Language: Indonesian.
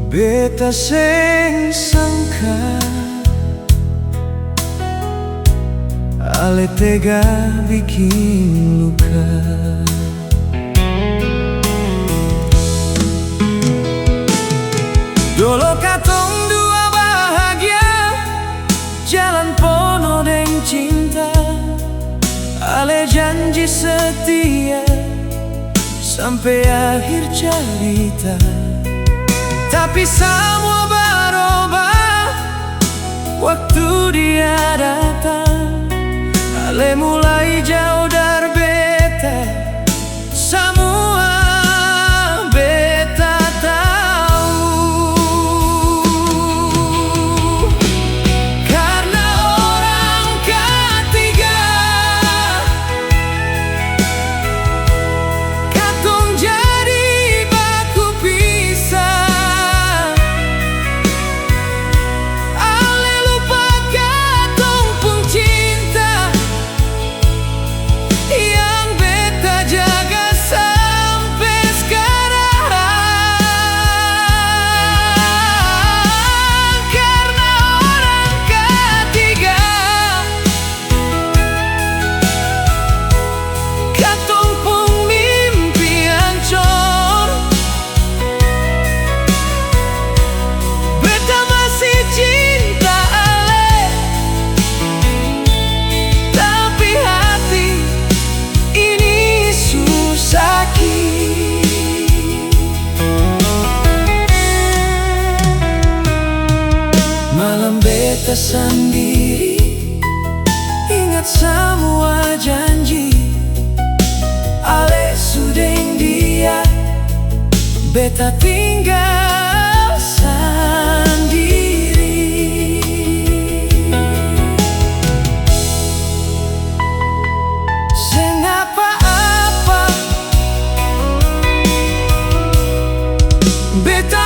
Beta sing sangka ale tega bikin luka. Dolo katong dua bahagia, jalan penuh deng cinta, ale janji setia sampai akhir cerita. Tapi semua berubah waktu dia datang, ale mulai jauh dari beta. Semua beta tahu, karena orang ketiga katong jadi baku pisah. Ale lupa katong pun cinta yang beta jaga sampai sekarang. Karena orang ketiga katong pun mimpi hancur. Beta masih cinta ale, tapi hati ini susah sakit. Malam beta sendiri ingat semua janji, ale sudeng dia, beta tinggal sendiri. Seng apa-apa, beta